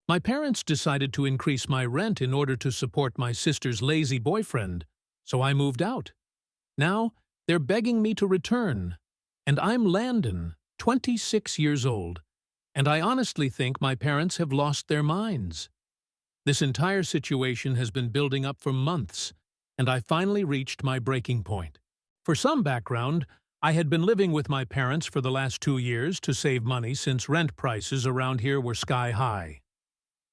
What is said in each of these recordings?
My parents decided to increase my rent in order to support my sister's lazy boyfriend, so I moved out. Now, they're begging me to return. And I'm Landon, 26 years old, and I honestly think my parents have lost their minds. This entire situation has been building up for months, and I finally reached my breaking point. For some background, I had been living with my parents for the last 2 years to save money since rent prices around here were sky high.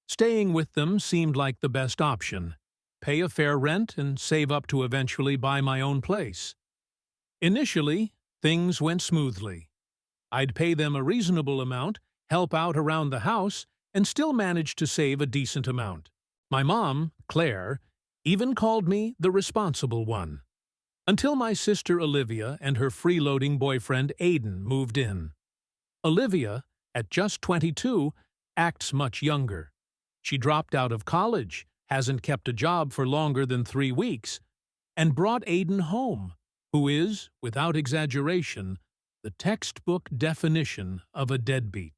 Staying with them seemed like the best option. Pay a fair rent and save up to eventually buy my own place. Initially, things went smoothly. I'd pay them a reasonable amount, help out around the house, and still manage to save a decent amount. My mom, Claire, even called me the responsible one. Until my sister Olivia and her freeloading boyfriend Aiden moved in. Olivia, at just 22, acts much younger. She dropped out of college, hasn't kept a job for longer than 3 weeks, and brought Aiden home, who is, without exaggeration, the textbook definition of a deadbeat.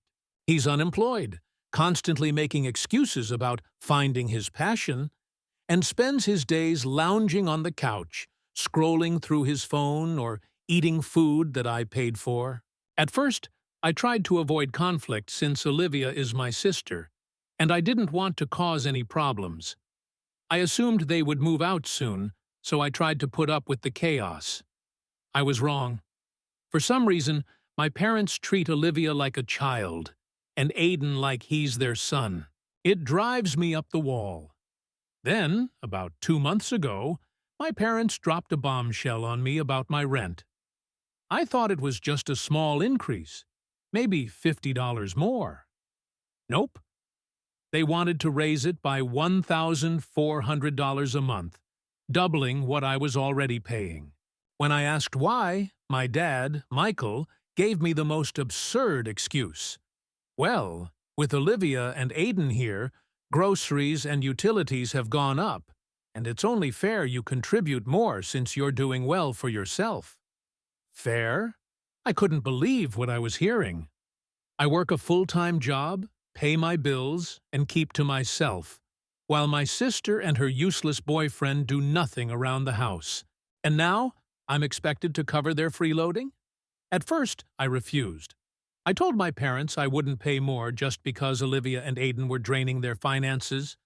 He's unemployed, constantly making excuses about finding his passion, and spends his days lounging on the couch, scrolling through his phone or eating food that I paid for. At first, I tried to avoid conflict since Olivia is my sister, and I didn't want to cause any problems. I assumed they would move out soon, so I tried to put up with the chaos. I was wrong. For some reason, my parents treat Olivia like a child, and Aiden like he's their son. It drives me up the wall. Then, about 2 months ago, my parents dropped a bombshell on me about my rent. I thought it was just a small increase, maybe $50 more. Nope. They wanted to raise it by $1,400 a month, doubling what I was already paying. When I asked why, my dad, Michael, gave me the most absurd excuse. Well, with Olivia and Aiden here, groceries and utilities have gone up, and it's only fair you contribute more since you're doing well for yourself. Fair? I couldn't believe what I was hearing. I work a full-time job, pay my bills, and keep to myself, while my sister and her useless boyfriend do nothing around the house. And now, I'm expected to cover their freeloading? At first, I refused. I told my parents I wouldn't pay more just because Olivia and Aiden were draining their finances.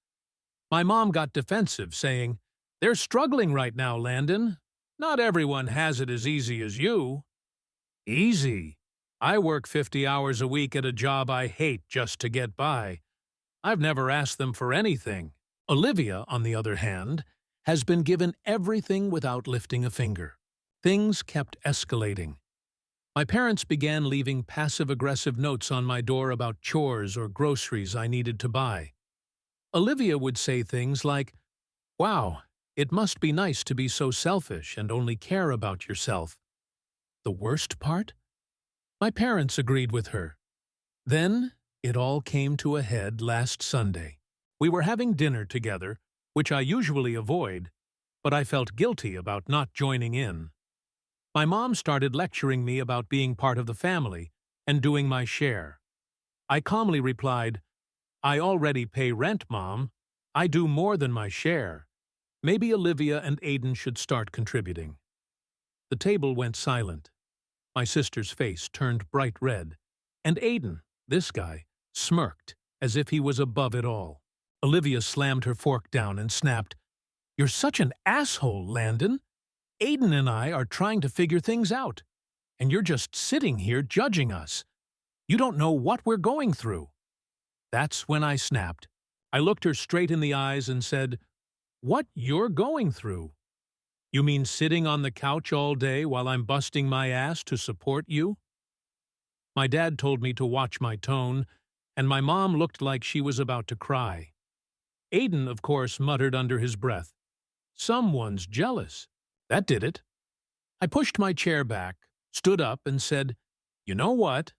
My mom got defensive, saying, "They're struggling right now, Landon. Not everyone has it as easy as you." Easy? I work 50 hours a week at a job I hate just to get by. I've never asked them for anything. Olivia, on the other hand, has been given everything without lifting a finger. Things kept escalating. My parents began leaving passive-aggressive notes on my door about chores or groceries I needed to buy. Olivia would say things like, "Wow, it must be nice to be so selfish and only care about yourself." The worst part? My parents agreed with her. Then, it all came to a head last Sunday. We were having dinner together, which I usually avoid, but I felt guilty about not joining in. My mom started lecturing me about being part of the family and doing my share. I calmly replied, "I already pay rent, Mom. I do more than my share. Maybe Olivia and Aiden should start contributing." The table went silent. My sister's face turned bright red, and Aiden, this guy, smirked as if he was above it all. Olivia slammed her fork down and snapped, "You're such an asshole, Landon. Aiden and I are trying to figure things out, and you're just sitting here judging us. You don't know what we're going through." That's when I snapped. I looked her straight in the eyes and said, "What you're going through? You mean sitting on the couch all day while I'm busting my ass to support you?" My dad told me to watch my tone, and my mom looked like she was about to cry. Aiden, of course, muttered under his breath, "Someone's jealous." That did it. I pushed my chair back, stood up, and said, "You know what?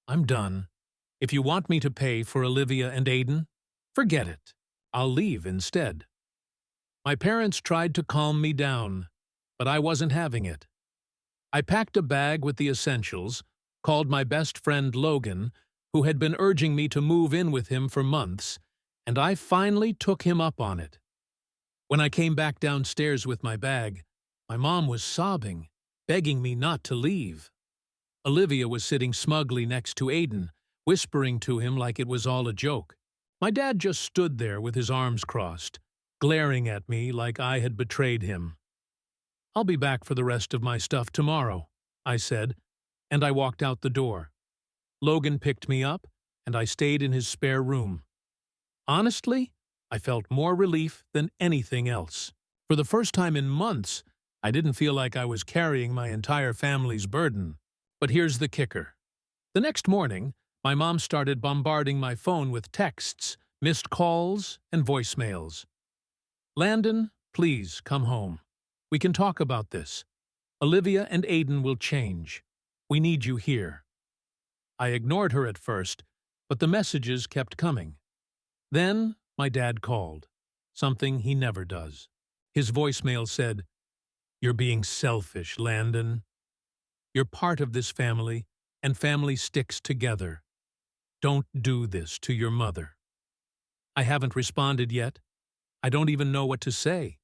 I'm done. If you want me to pay for Olivia and Aiden, forget it. I'll leave instead." My parents tried to calm me down, but I wasn't having it. I packed a bag with the essentials, called my best friend Logan, who had been urging me to move in with him for months, and I finally took him up on it. When I came back downstairs with my bag, my mom was sobbing, begging me not to leave. Olivia was sitting smugly next to Aiden, whispering to him like it was all a joke. My dad just stood there with his arms crossed, glaring at me like I had betrayed him. "I'll be back for the rest of my stuff tomorrow," I said, and I walked out the door. Logan picked me up, and I stayed in his spare room. Honestly, I felt more relief than anything else. For the first time in months, I didn't feel like I was carrying my entire family's burden. But here's the kicker. The next morning, my mom started bombarding my phone with texts, missed calls, and voicemails. "Landon, please come home. We can talk about this. Olivia and Aiden will change. We need you here." I ignored her at first, but the messages kept coming. Then my dad called, something he never does. His voicemail said, "You're being selfish, Landon. You're part of this family, and family sticks together. Don't do this to your mother." I haven't responded yet. I don't even know what to say.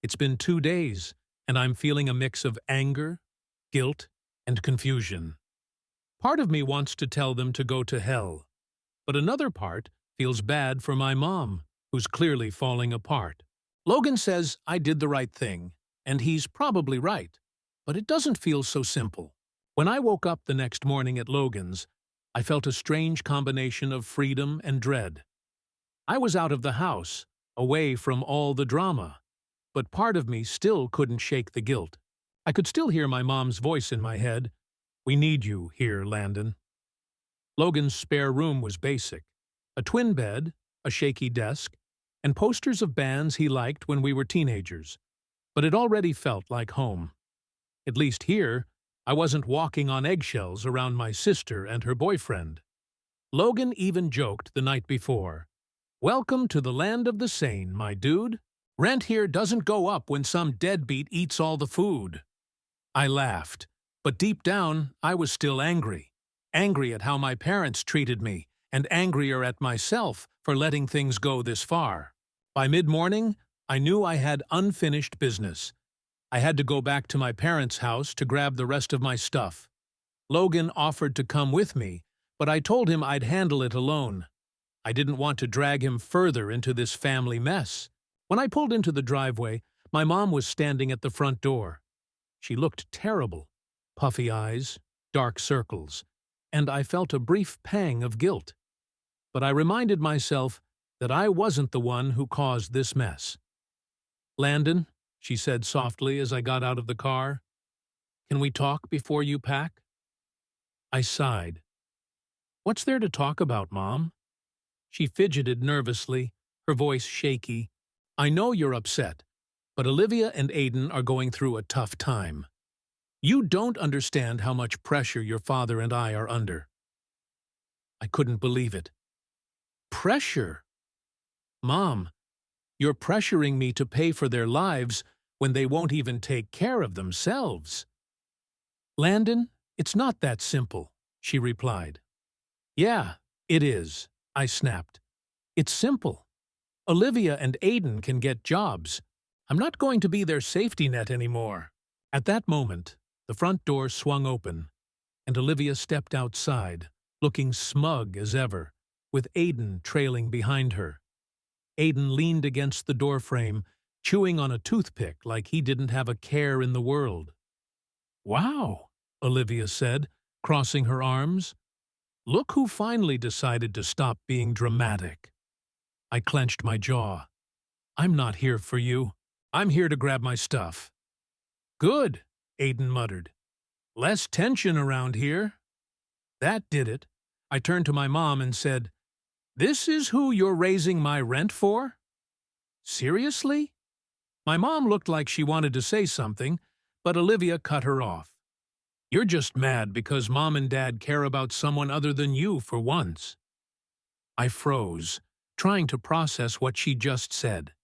It's been 2 days, and I'm feeling a mix of anger, guilt, and confusion. Part of me wants to tell them to go to hell, but another part feels bad for my mom, who's clearly falling apart. Logan says I did the right thing, and he's probably right, but it doesn't feel so simple. When I woke up the next morning at Logan's, I felt a strange combination of freedom and dread. I was out of the house, away from all the drama, but part of me still couldn't shake the guilt. I could still hear my mom's voice in my head. "We need you here, Landon." Logan's spare room was basic. A twin bed, a shaky desk, and posters of bands he liked when we were teenagers. But it already felt like home. At least here, I wasn't walking on eggshells around my sister and her boyfriend. Logan even joked the night before, "Welcome to the land of the sane, my dude. Rent here doesn't go up when some deadbeat eats all the food." I laughed, but deep down, I was still angry. Angry at how my parents treated me, and angrier at myself for letting things go this far. By mid-morning, I knew I had unfinished business. I had to go back to my parents' house to grab the rest of my stuff. Logan offered to come with me, but I told him I'd handle it alone. I didn't want to drag him further into this family mess. When I pulled into the driveway, my mom was standing at the front door. She looked terrible. Puffy eyes, dark circles, and I felt a brief pang of guilt. But I reminded myself that I wasn't the one who caused this mess. "Landon," she said softly as I got out of the car, "can we talk before you pack?" I sighed. "What's there to talk about, Mom?" She fidgeted nervously, her voice shaky. "I know you're upset, but Olivia and Aiden are going through a tough time. You don't understand how much pressure your father and I are under." I couldn't believe it. Pressure? Mom, you're pressuring me to pay for their lives when they won't even take care of themselves. "Landon, it's not that simple," she replied. "Yeah, it is," I snapped. "It's simple. Olivia and Aiden can get jobs. I'm not going to be their safety net anymore." At that moment, the front door swung open, and Olivia stepped outside, looking smug as ever, with Aiden trailing behind her. Aiden leaned against the doorframe, chewing on a toothpick like he didn't have a care in the world. "Wow," Olivia said, crossing her arms. "Look who finally decided to stop being dramatic." I clenched my jaw. "I'm not here for you. I'm here to grab my stuff." "Good," Aiden muttered. "Less tension around here." That did it. I turned to my mom and said, "This is who you're raising my rent for?" "Seriously?" My mom looked like she wanted to say something, but Olivia cut her off. "You're just mad because Mom and Dad care about someone other than you for once." I froze, trying to process what she just said.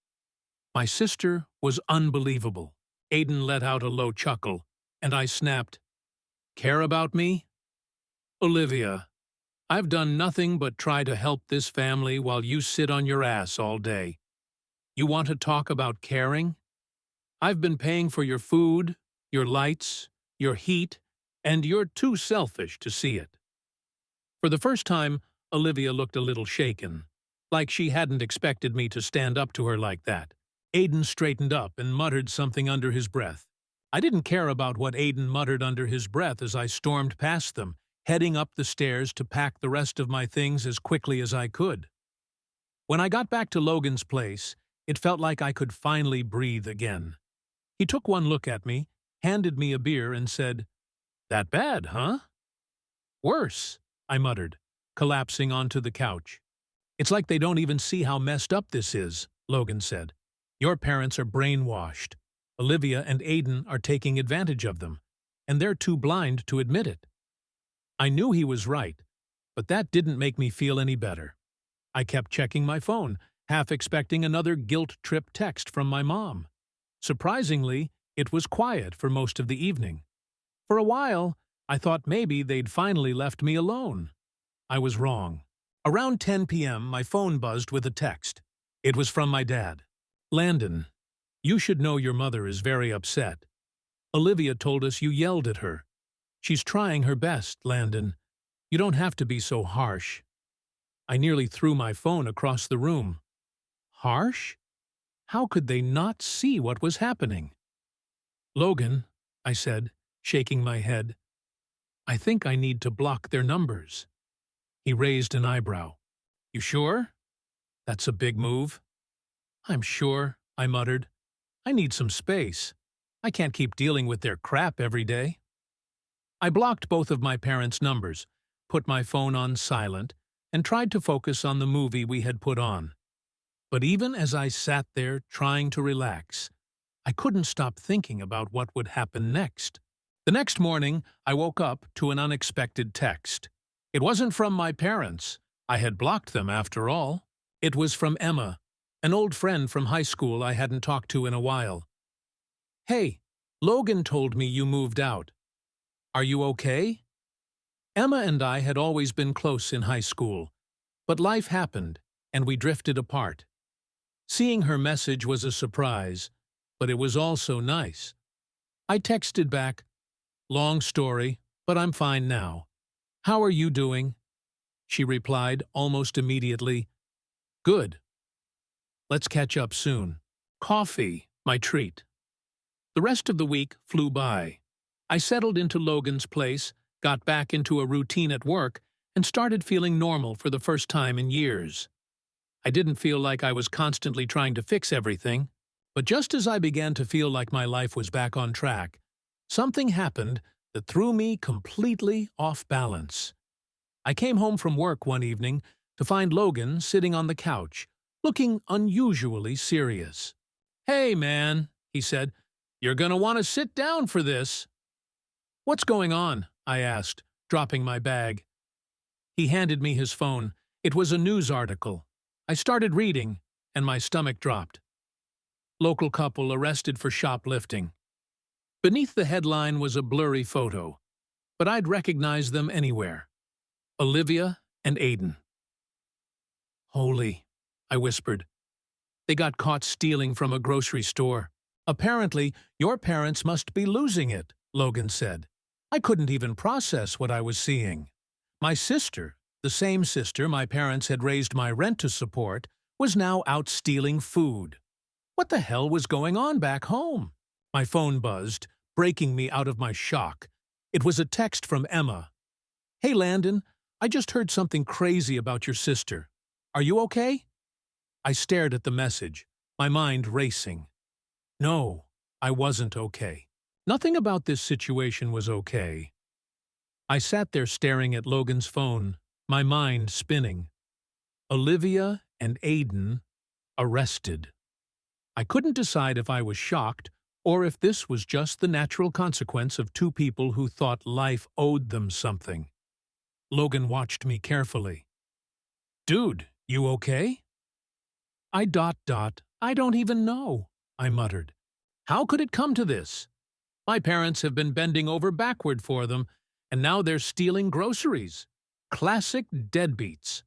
My sister was unbelievable. Aiden let out a low chuckle, and I snapped, "Care about me? Olivia, I've done nothing but try to help this family while you sit on your ass all day. You want to talk about caring? I've been paying for your food, your lights, your heat, and you're too selfish to see it." For the first time, Olivia looked a little shaken, like she hadn't expected me to stand up to her like that. Aiden straightened up and muttered something under his breath. I didn't care about what Aiden muttered under his breath as I stormed past them, heading up the stairs to pack the rest of my things as quickly as I could. When I got back to Logan's place, it felt like I could finally breathe again. He took one look at me, handed me a beer, and said, "That bad, huh?" "Worse," I muttered, collapsing onto the couch. "It's like they don't even see how messed up this is," Logan said. "Your parents are brainwashed. Olivia and Aiden are taking advantage of them, and they're too blind to admit it." I knew he was right, but that didn't make me feel any better. I kept checking my phone, half expecting another guilt trip text from my mom. Surprisingly, it was quiet for most of the evening. For a while, I thought maybe they'd finally left me alone. I was wrong. Around 10 p.m., my phone buzzed with a text. It was from my dad. "Landon, you should know your mother is very upset. Olivia told us you yelled at her. She's trying her best, Landon. You don't have to be so harsh." I nearly threw my phone across the room. Harsh? How could they not see what was happening? "Logan," I said, shaking my head, "I think I need to block their numbers." He raised an eyebrow. "You sure? That's a big move." "I'm sure," I muttered. "I need some space. I can't keep dealing with their crap every day." I blocked both of my parents' numbers, put my phone on silent, and tried to focus on the movie we had put on. But even as I sat there trying to relax, I couldn't stop thinking about what would happen next. The next morning, I woke up to an unexpected text. It wasn't from my parents. I had blocked them after all. It was from Emma, an old friend from high school I hadn't talked to in a while. "Hey, Logan told me you moved out. Are you okay?" Emma and I had always been close in high school, but life happened, and we drifted apart. Seeing her message was a surprise, but it was also nice. I texted back, "Long story, but I'm fine now. How are you doing?" She replied almost immediately, "Good. Let's catch up soon. Coffee, my treat." The rest of the week flew by. I settled into Logan's place, got back into a routine at work, and started feeling normal for the first time in years. I didn't feel like I was constantly trying to fix everything, but just as I began to feel like my life was back on track, something happened that threw me completely off balance. I came home from work one evening to find Logan sitting on the couch, looking unusually serious. "Hey, man," he said, "you're gonna want to sit down for this." "What's going on?" I asked, dropping my bag. He handed me his phone. It was a news article. I started reading, and my stomach dropped. "Local couple arrested for shoplifting." Beneath the headline was a blurry photo, but I'd recognize them anywhere. Olivia and Aiden. "Holy," I whispered. "They got caught stealing from a grocery store." "Apparently, your parents must be losing it," Logan said. I couldn't even process what I was seeing. My sister, the same sister my parents had raised my rent to support, was now out stealing food. What the hell was going on back home? My phone buzzed, breaking me out of my shock. It was a text from Emma. "Hey, Landon, I just heard something crazy about your sister. Are you okay?" I stared at the message, my mind racing. No, I wasn't okay. Nothing about this situation was okay. I sat there staring at Logan's phone, my mind spinning. Olivia and Aiden arrested. I couldn't decide if I was shocked or if this was just the natural consequence of two people who thought life owed them something. Logan watched me carefully. "Dude, you okay?" I don't even know," I muttered. "How could it come to this? My parents have been bending over backward for them, and now they're stealing groceries. Classic deadbeats.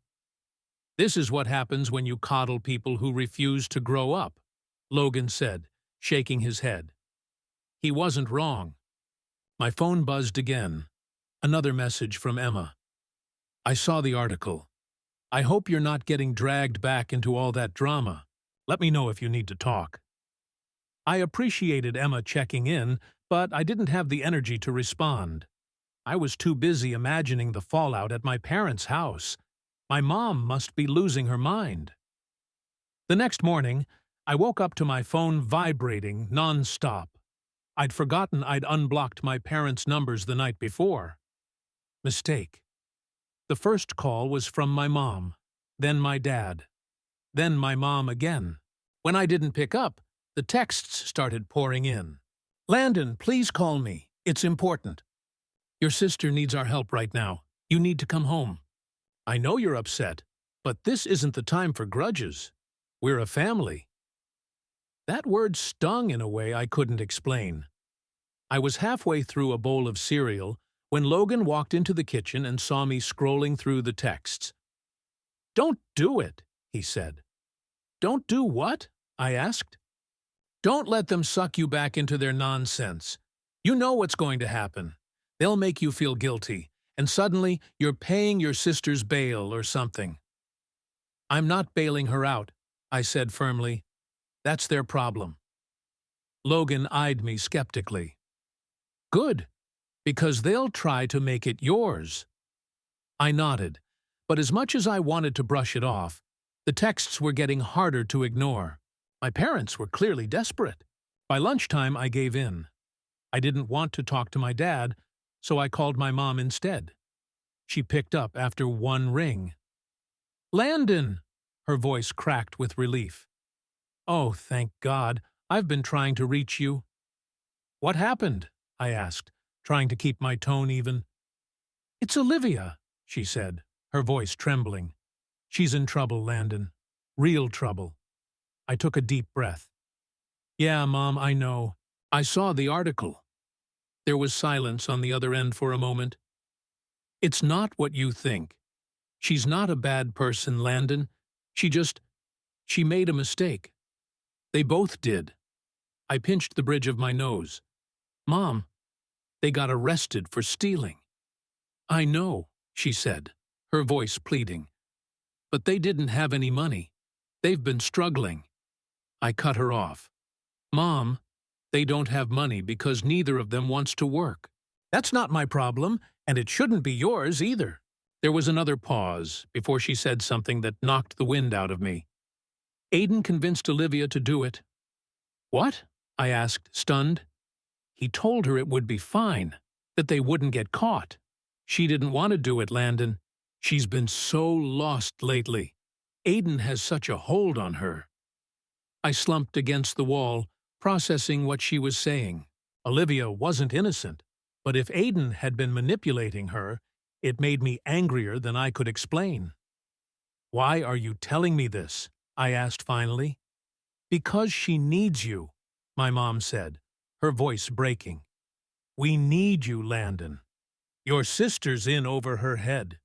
This is what happens when you coddle people who refuse to grow up, Logan said, shaking his head. He wasn't wrong. My phone buzzed again. Another message from Emma. I saw the article. I hope you're not getting dragged back into all that drama. Let me know if you need to talk. I appreciated Emma checking in, but I didn't have the energy to respond. I was too busy imagining the fallout at my parents' house. My mom must be losing her mind. The next morning, I woke up to my phone vibrating non-stop. I'd forgotten I'd unblocked my parents' numbers the night before. Mistake. The first call was from my mom, then my dad, then my mom again. When I didn't pick up, the texts started pouring in. Landon, please call me. It's important. Your sister needs our help right now. You need to come home. I know you're upset, but this isn't the time for grudges. We're a family. That word stung in a way I couldn't explain. I was halfway through a bowl of cereal when Logan walked into the kitchen and saw me scrolling through the texts. Don't do it, he said. Don't do what? I asked. Don't let them suck you back into their nonsense. You know what's going to happen. They'll make you feel guilty, and suddenly you're paying your sister's bail or something. I'm not bailing her out, I said firmly. That's their problem. Logan eyed me skeptically. Good, because they'll try to make it yours. I nodded, but as much as I wanted to brush it off, the texts were getting harder to ignore. My parents were clearly desperate. By lunchtime, I gave in. I didn't want to talk to my dad, so I called my mom instead. She picked up after one ring. Landon! Her voice cracked with relief. Oh, thank God. I've been trying to reach you. What happened? I asked, trying to keep my tone even. It's Olivia, she said, her voice trembling. She's in trouble, Landon. Real trouble. I took a deep breath. Yeah, Mom, I know. I saw the article. There was silence on the other end for a moment. It's not what you think. She's not a bad person, Landon. She made a mistake. They both did. I pinched the bridge of my nose. Mom, they got arrested for stealing. I know, she said, her voice pleading. But they didn't have any money. They've been struggling. I cut her off. Mom, they don't have money because neither of them wants to work. That's not my problem, and it shouldn't be yours either. There was another pause before she said something that knocked the wind out of me. Aiden convinced Olivia to do it. What? I asked, stunned. He told her it would be fine, that they wouldn't get caught. She didn't want to do it, Landon. She's been so lost lately. Aiden has such a hold on her. I slumped against the wall, processing what she was saying. Olivia wasn't innocent, but if Aiden had been manipulating her, it made me angrier than I could explain. Why are you telling me this? I asked finally. Because she needs you, my mom said, her voice breaking. We need you, Landon. Your sister's in over her head.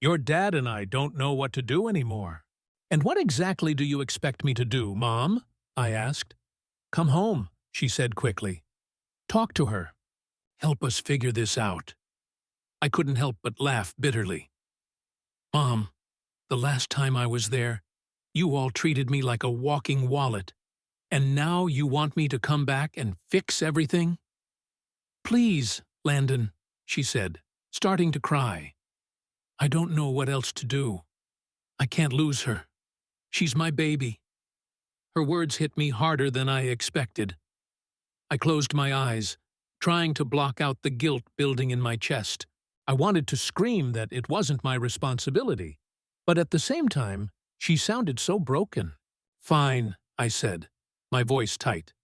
Your dad and I don't know what to do anymore. And what exactly do you expect me to do, Mom? I asked. Come home, she said quickly. Talk to her. Help us figure this out. I couldn't help but laugh bitterly. Mom, the last time I was there, you all treated me like a walking wallet. And now you want me to come back and fix everything? Please, Landon, she said, starting to cry. I don't know what else to do. I can't lose her. She's my baby. Her words hit me harder than I expected. I closed my eyes, trying to block out the guilt building in my chest. I wanted to scream that it wasn't my responsibility, but at the same time, she sounded so broken. Fine, I said, my voice tight.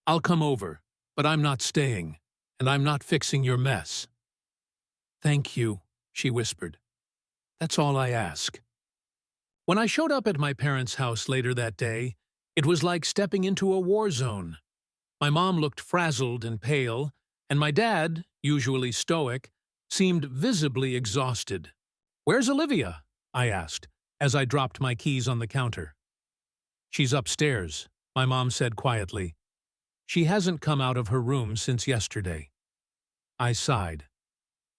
I'll come over, but I'm not staying, and I'm not fixing your mess. Thank you, she whispered. That's all I ask. When I showed up at my parents' house later that day, it was like stepping into a war zone. My mom looked frazzled and pale, and my dad, usually stoic, seemed visibly exhausted. "Where's Olivia?" I asked, as I dropped my keys on the counter. "She's upstairs," my mom said quietly. "She hasn't come out of her room since yesterday." I sighed.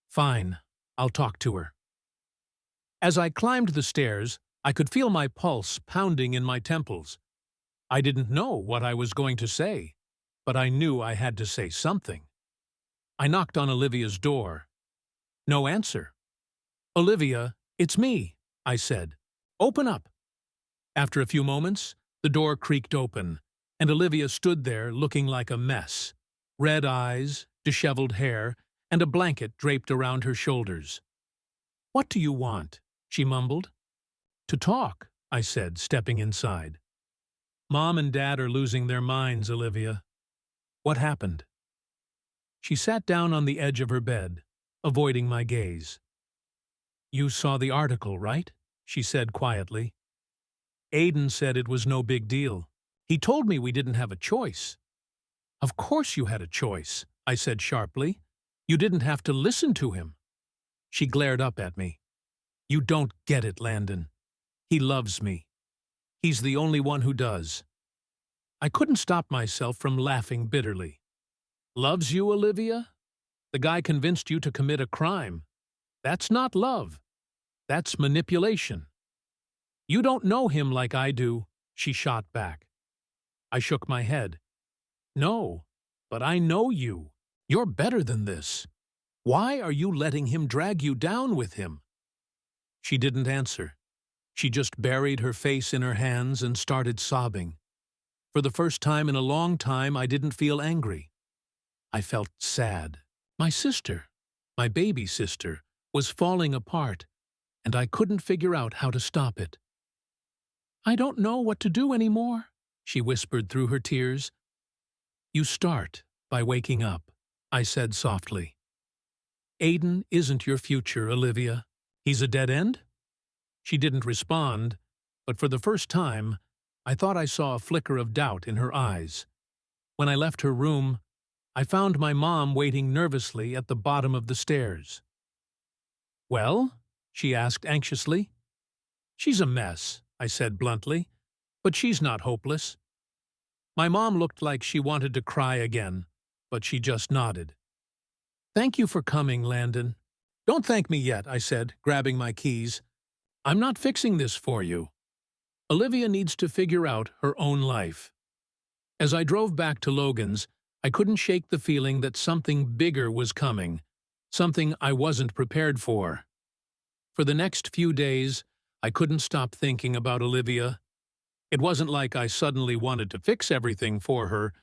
"Fine, I'll talk to her." As I climbed the stairs, I could feel my pulse pounding in my temples. I didn't know what I was going to say, but I knew I had to say something. I knocked on Olivia's door. No answer. "Olivia, it's me," I said. "Open up." After a few moments, the door creaked open, and Olivia stood there looking like a mess. Red eyes, disheveled hair, and a blanket draped around her shoulders. "What do you want?" she mumbled. "To talk," I said, stepping inside. "Mom and Dad are losing their minds, Olivia." "What happened?" She sat down on the edge of her bed, avoiding my gaze. "You saw the article, right?" she said quietly. "Aiden said it was no big deal. He told me we didn't have a choice." "Of course you had a choice," I said sharply. "You didn't have to listen to him." She glared up at me. "You don't get it, Landon. He loves me. He's the only one who does." I couldn't stop myself from laughing bitterly. "Loves you, Olivia? The guy convinced you to commit a crime. That's not love. That's manipulation." "You don't know him like I do," she shot back. I shook my head. "No, but I know you. You're better than this. Why are you letting him drag you down with him?" She didn't answer. She just buried her face in her hands and started sobbing. For the first time in a long time, I didn't feel angry. I felt sad. My sister, my baby sister, was falling apart, and I couldn't figure out how to stop it. "I don't know what to do anymore," she whispered through her tears. "You start by waking up," I said softly. "Aiden isn't your future, Olivia. He's a dead end?" She didn't respond, but for the first time, I thought I saw a flicker of doubt in her eyes. When I left her room, I found my mom waiting nervously at the bottom of the stairs. "Well?" she asked anxiously. "She's a mess," I said bluntly, "but she's not hopeless." My mom looked like she wanted to cry again, but she just nodded. "Thank you for coming, Landon." "Don't thank me yet," I said, grabbing my keys. "I'm not fixing this for you. Olivia needs to figure out her own life." As I drove back to Logan's, I couldn't shake the feeling that something bigger was coming, something I wasn't prepared for. For the next few days, I couldn't stop thinking about Olivia. It wasn't like I suddenly wanted to fix everything for her,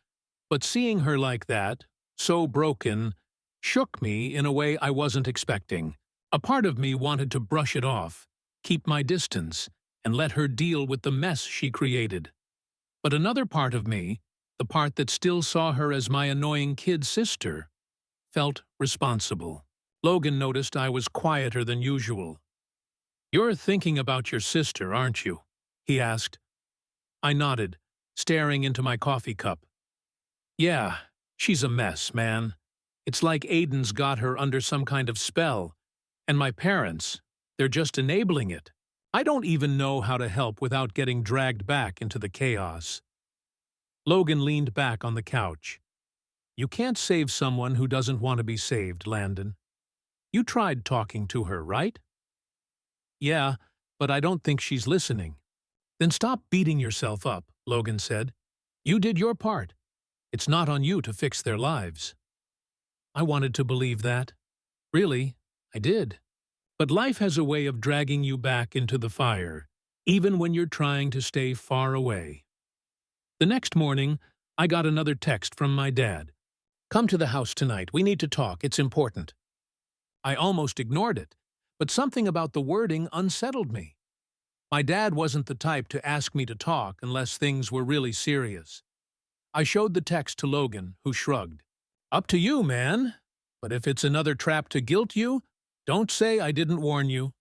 but seeing her like that, so broken, shook me in a way I wasn't expecting. A part of me wanted to brush it off, keep my distance, and let her deal with the mess she created. But another part of me, the part that still saw her as my annoying kid sister, felt responsible. Logan noticed I was quieter than usual. "You're thinking about your sister, aren't you?" he asked. I nodded, staring into my coffee cup. "Yeah, she's a mess, man. It's like Aiden's got her under some kind of spell, and my parents, they're just enabling it. I don't even know how to help without getting dragged back into the chaos." Logan leaned back on the couch. "You can't save someone who doesn't want to be saved, Landon. You tried talking to her, right?" "Yeah, but I don't think she's listening." "Then stop beating yourself up," Logan said. "You did your part. It's not on you to fix their lives." I wanted to believe that. Really, I did. But life has a way of dragging you back into the fire, even when you're trying to stay far away. The next morning, I got another text from my dad. "Come to the house tonight. We need to talk. It's important." I almost ignored it, but something about the wording unsettled me. My dad wasn't the type to ask me to talk unless things were really serious. I showed the text to Logan, who shrugged. "Up to you, man. But if it's another trap to guilt you, don't say I didn't warn you."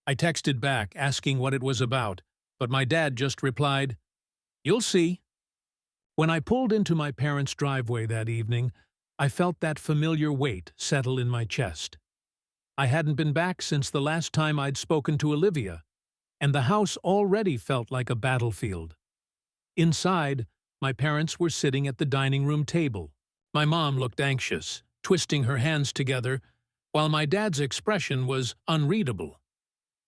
I texted back, asking what it was about, but my dad just replied, "You'll see." When I pulled into my parents' driveway that evening, I felt that familiar weight settle in my chest. I hadn't been back since the last time I'd spoken to Olivia, and the house already felt like a battlefield. Inside, my parents were sitting at the dining room table. My mom looked anxious, twisting her hands together, while my dad's expression was unreadable.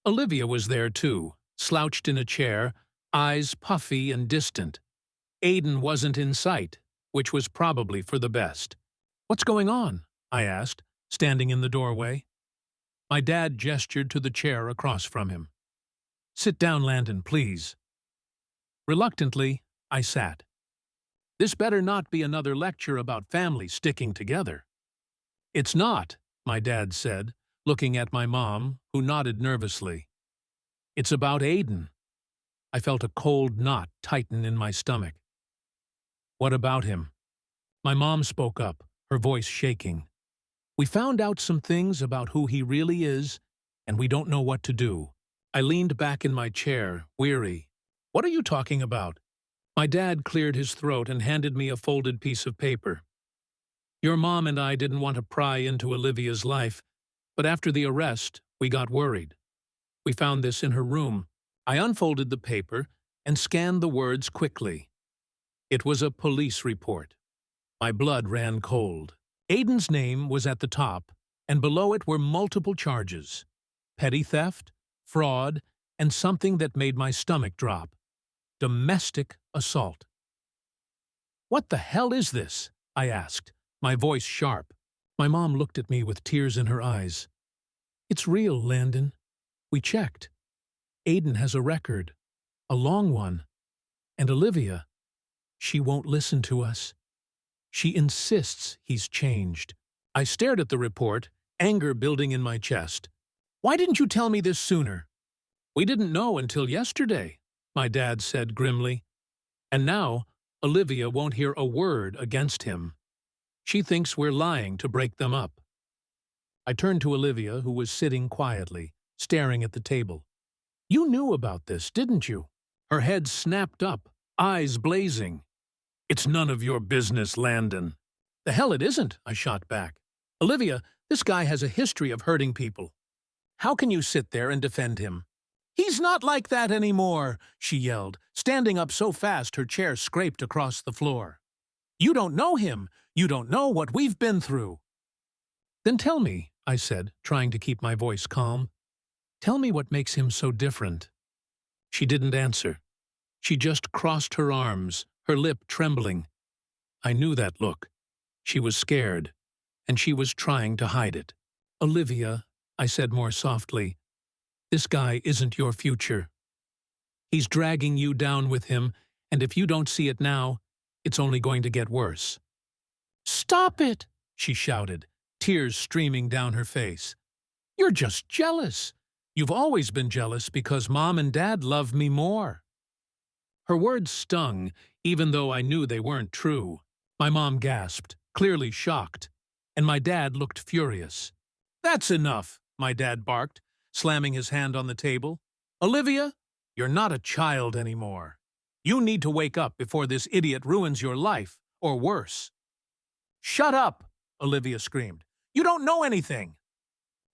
Olivia was there too, slouched in a chair, eyes puffy and distant. Aiden wasn't in sight, which was probably for the best. "What's going on?" I asked, standing in the doorway. My dad gestured to the chair across from him. "Sit down, Landon, please." Reluctantly, I sat. This better not be another lecture about families sticking together. "It's not," my dad said, looking at my mom, who nodded nervously. "It's about Aiden." I felt a cold knot tighten in my stomach. "What about him?" My mom spoke up, her voice shaking. "We found out some things about who he really is, and we don't know what to do." I leaned back in my chair, weary. "What are you talking about?" My dad cleared his throat and handed me a folded piece of paper. "Your mom and I didn't want to pry into Olivia's life, but after the arrest, we got worried. We found this in her room." I unfolded the paper and scanned the words quickly. It was a police report. My blood ran cold. Aiden's name was at the top, and below it were multiple charges: petty theft, fraud, and something that made my stomach drop: domestic assault. "What the hell is this?" I asked, my voice sharp. My mom looked at me with tears in her eyes. "It's real, Landon. We checked. Aiden has a record, a long one. And Olivia, she won't listen to us. She insists he's changed." I stared at the report, anger building in my chest. "Why didn't you tell me this sooner?" "We didn't know until yesterday," my dad said grimly. "And now, Olivia won't hear a word against him. She thinks we're lying to break them up." I turned to Olivia, who was sitting quietly, staring at the table. "You knew about this, didn't you?" Her head snapped up, eyes blazing. "It's none of your business, Landon." "The hell it isn't," I shot back. "Olivia, this guy has a history of hurting people. How can you sit there and defend him?" "He's not like that anymore," she yelled, standing up so fast her chair scraped across the floor. "You don't know him. You don't know what we've been through." "Then tell me," I said, trying to keep my voice calm. "Tell me what makes him so different." She didn't answer. She just crossed her arms, her lip trembling. I knew that look. She was scared, and she was trying to hide it. "Olivia," I said more softly, "this guy isn't your future. He's dragging you down with him, and if you don't see it now, it's only going to get worse." "Stop it!" she shouted, tears streaming down her face. "You're just jealous. You've always been jealous because Mom and Dad love me more." Her words stung, even though I knew they weren't true. My mom gasped, clearly shocked, and my dad looked furious. "That's enough," my dad barked, slamming his hand on the table. "Olivia, you're not a child anymore. You need to wake up before this idiot ruins your life, or worse." "Shut up!" Olivia screamed. "You don't know anything."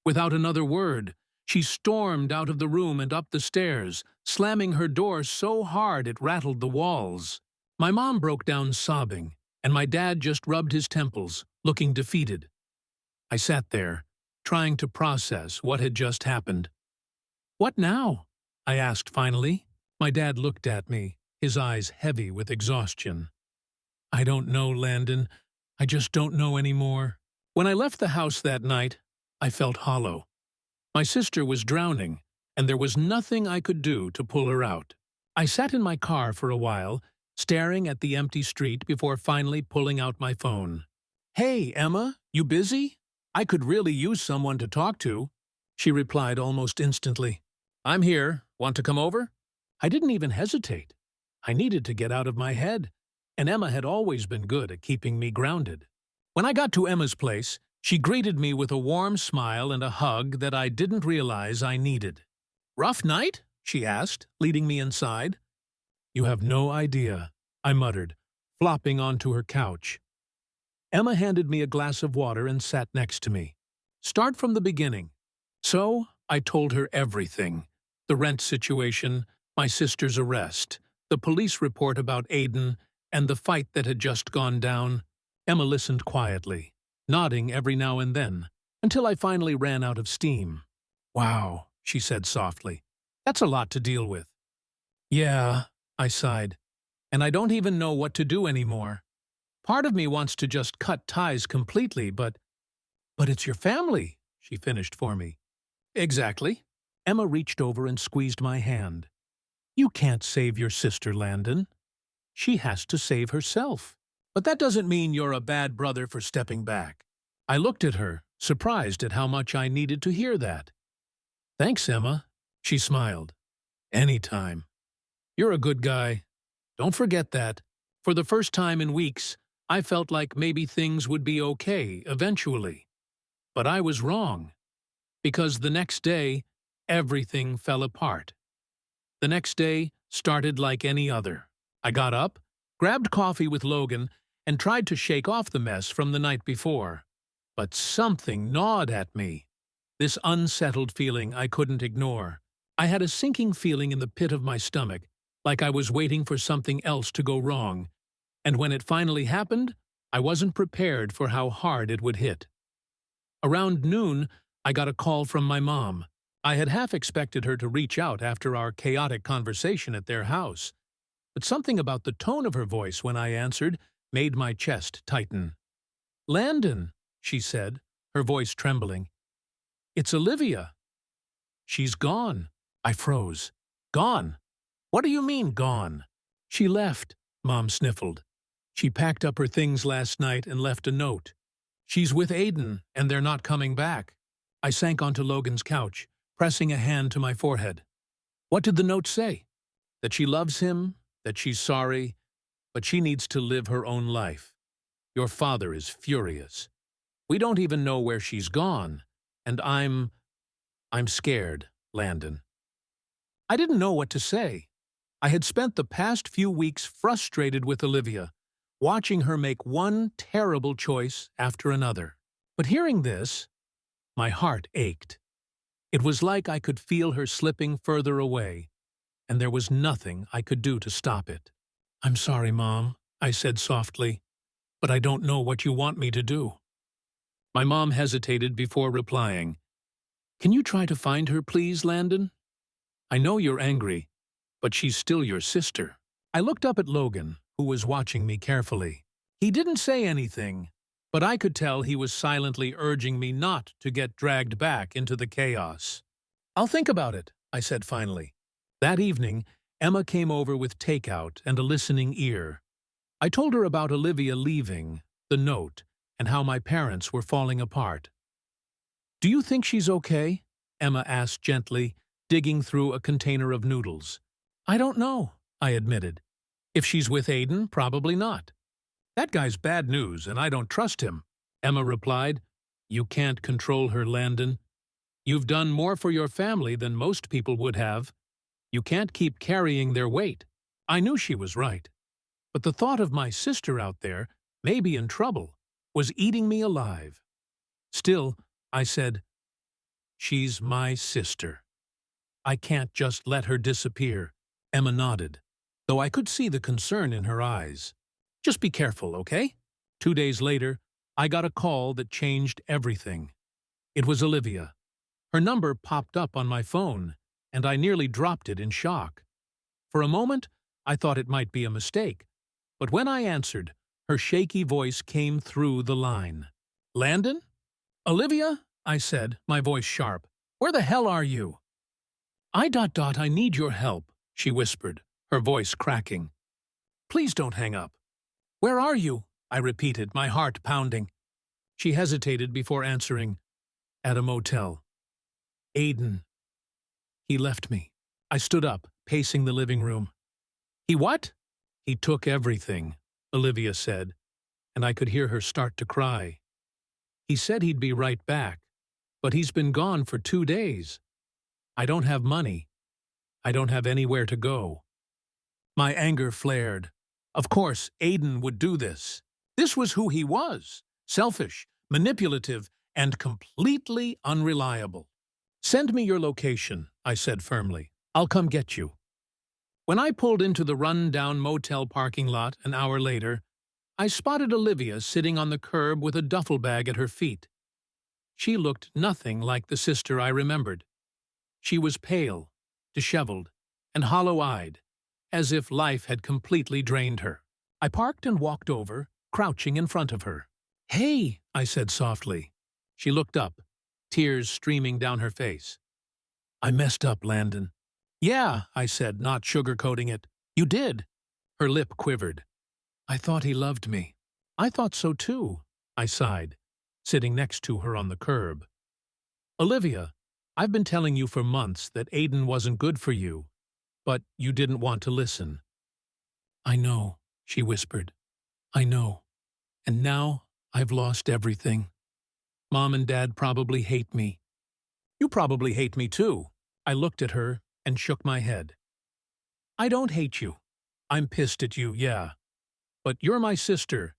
Without another word, she stormed out of the room and up the stairs, slamming her door so hard it rattled the walls. My mom broke down sobbing, and my dad just rubbed his temples, looking defeated. I sat there, trying to process what had just happened. "What now?" I asked finally. My dad looked at me, his eyes heavy with exhaustion. "I don't know, Landon. I just don't know anymore." When I left the house that night, I felt hollow. My sister was drowning, and there was nothing I could do to pull her out. I sat in my car for a while, staring at the empty street before finally pulling out my phone. "Hey, Emma, you busy? I could really use someone to talk to." She replied almost instantly. "I'm here. Want to come over?" I didn't even hesitate. I needed to get out of my head, and Emma had always been good at keeping me grounded. When I got to Emma's place, she greeted me with a warm smile and a hug that I didn't realize I needed. "Rough night?" she asked, leading me inside. "You have no idea," I muttered, flopping onto her couch. Emma handed me a glass of water and sat next to me. "Start from the beginning. So I told her everything: the rent situation, my sister's arrest, the police report about Aiden, and the fight that had just gone down. Emma listened quietly, nodding every now and then, until I finally ran out of steam. "Wow," she said softly. "That's a lot to deal with." "Yeah," I sighed, "and I don't even know what to do anymore. Part of me wants to just cut ties completely, but it's your family," she finished for me. "Exactly." Emma reached over and squeezed my hand. "You can't save your sister, Landon. She has to save herself. But that doesn't mean you're a bad brother for stepping back." I looked at her, surprised at how much I needed to hear that. "Thanks, Emma," she smiled. "Anytime. You're a good guy. Don't forget that." For the first time in weeks, I felt like maybe things would be okay eventually. But I was wrong, because the next day, everything fell apart. The next day started like any other. I got up, grabbed coffee with Logan, and tried to shake off the mess from the night before. But something gnawed at me. This unsettled feeling I couldn't ignore. I had a sinking feeling in the pit of my stomach, like I was waiting for something else to go wrong. And when it finally happened, I wasn't prepared for how hard it would hit. Around noon, I got a call from my mom. I had half expected her to reach out after our chaotic conversation at their house, but something about the tone of her voice when I answered made my chest tighten. "Landon," she said, her voice trembling. "It's Olivia." "She's gone." I froze. "Gone? What do you mean, gone?" "She left," Mom sniffled. "She packed up her things last night and left a note. She's with Aiden, and they're not coming back." I sank onto Logan's couch, pressing a hand to my forehead. "What did the note say?" "That she loves him, that she's sorry, but she needs to live her own life. Your father is furious. We don't even know where she's gone, and I'm scared, Landon." I didn't know what to say. I had spent the past few weeks frustrated with Olivia, watching her make one terrible choice after another. But hearing this, my heart ached. It was like I could feel her slipping further away, and there was nothing I could do to stop it. "I'm sorry, Mom," I said softly, "but I don't know what you want me to do." My mom hesitated before replying. "Can you try to find her, please, Landon? I know you're angry, but she's still your sister." I looked up at Logan, who was watching me carefully. He didn't say anything, but I could tell he was silently urging me not to get dragged back into the chaos. "I'll think about it," I said finally. That evening, Emma came over with takeout and a listening ear. I told her about Olivia leaving, the note, and how my parents were falling apart. "Do you think she's okay?" Emma asked gently, digging through a container of noodles. "I don't know," I admitted. "If she's with Aiden, probably not." "That guy's bad news, and I don't trust him," Emma replied. "You can't control her, Landon. You've done more for your family than most people would have. You can't keep carrying their weight." I knew she was right, but the thought of my sister out there, maybe in trouble, was eating me alive. Still, I said, "She's my sister. I can't just let her disappear." Emma nodded, though I could see the concern in her eyes. "Just be careful, okay?" 2 days later, I got a call that changed everything. It was Olivia. Her number popped up on my phone, and I nearly dropped it in shock. For a moment, I thought it might be a mistake, but when I answered, her shaky voice came through the line. "Landon?" "Olivia?" I said, my voice sharp. "Where the hell are you?" I need your help," she whispered, her voice cracking. "Please don't hang up." "Where are you?" I repeated, my heart pounding. She hesitated before answering. "At a motel." "Aiden. He left me." I stood up, pacing the living room. "He what?" "He took everything," Olivia said, and I could hear her start to cry. "He said he'd be right back, but he's been gone for 2 days. I don't have money. I don't have anywhere to go." My anger flared. Of course, Aiden would do this. This was who he was: selfish, manipulative, and completely unreliable. Send me your location, I said firmly. I'll come get you. When I pulled into the run-down motel parking lot an hour later, I spotted Olivia sitting on the curb with a duffel bag at her feet. She looked nothing like the sister I remembered. She was pale, disheveled, and hollow-eyed, as if life had completely drained her. I parked and walked over, crouching in front of her. "Hey," I said softly. She looked up, tears streaming down her face. "I messed up, Landon." "Yeah," I said, not sugarcoating it. "You did." Her lip quivered. "I thought he loved me." "I thought so too," I sighed, sitting next to her on the curb. "Olivia, I've been telling you for months that Aiden wasn't good for you, but you didn't want to listen." "I know," she whispered. "I know. And now I've lost everything. Mom and Dad probably hate me." "You probably hate me too." I looked at her and shook my head. "I don't hate you. I'm pissed at you, yeah. But you're my sister,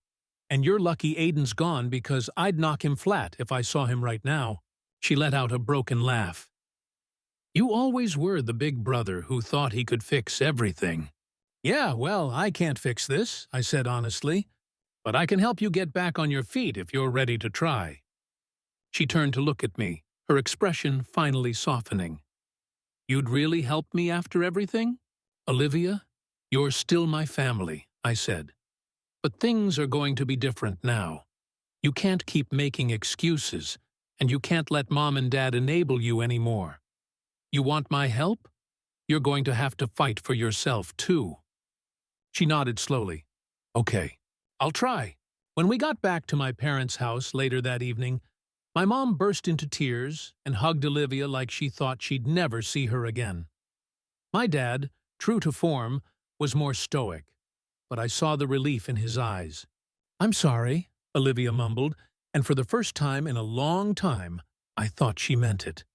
and you're lucky Aiden's gone because I'd knock him flat if I saw him right now." She let out a broken laugh. "You always were the big brother who thought he could fix everything." "Yeah, well, I can't fix this," I said honestly, "but I can help you get back on your feet if you're ready to try." She turned to look at me, her expression finally softening. "You'd really help me after everything?" "Olivia, you're still my family," I said. "But things are going to be different now. You can't keep making excuses, and you can't let Mom and Dad enable you anymore. You want my help? You're going to have to fight for yourself, too." She nodded slowly. "Okay, I'll try." When we got back to my parents' house later that evening, my mom burst into tears and hugged Olivia like she thought she'd never see her again. My dad, true to form, was more stoic, but I saw the relief in his eyes. "I'm sorry," Olivia mumbled, and for the first time in a long time, I thought she meant it.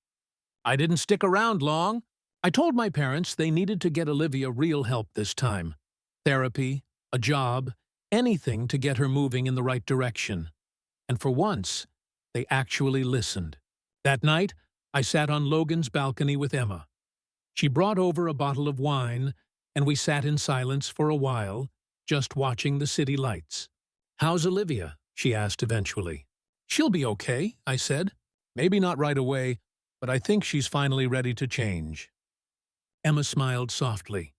I didn't stick around long. I told my parents they needed to get Olivia real help this time. Therapy, a job, anything to get her moving in the right direction. And for once, they actually listened. That night, I sat on Logan's balcony with Emma. She brought over a bottle of wine, and we sat in silence for a while, just watching the city lights. "How's Olivia?" she asked eventually. "She'll be okay," I said. "Maybe not right away, but I think she's finally ready to change." Emma smiled softly.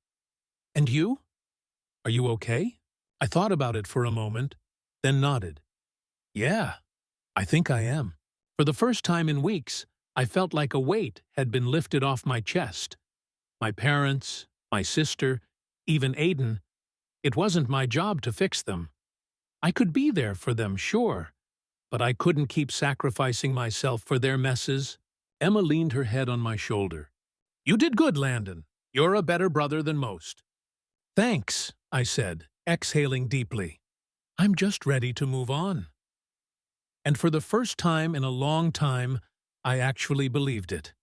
"And you? Are you okay?" I thought about it for a moment, then nodded. "Yeah, I think I am." For the first time in weeks, I felt like a weight had been lifted off my chest. My parents, my sister, even Aiden, it wasn't my job to fix them. I could be there for them, sure, but I couldn't keep sacrificing myself for their messes. Emma leaned her head on my shoulder. "You did good, Landon. You're a better brother than most." "Thanks," I said, exhaling deeply. "I'm just ready to move on." And for the first time in a long time, I actually believed it.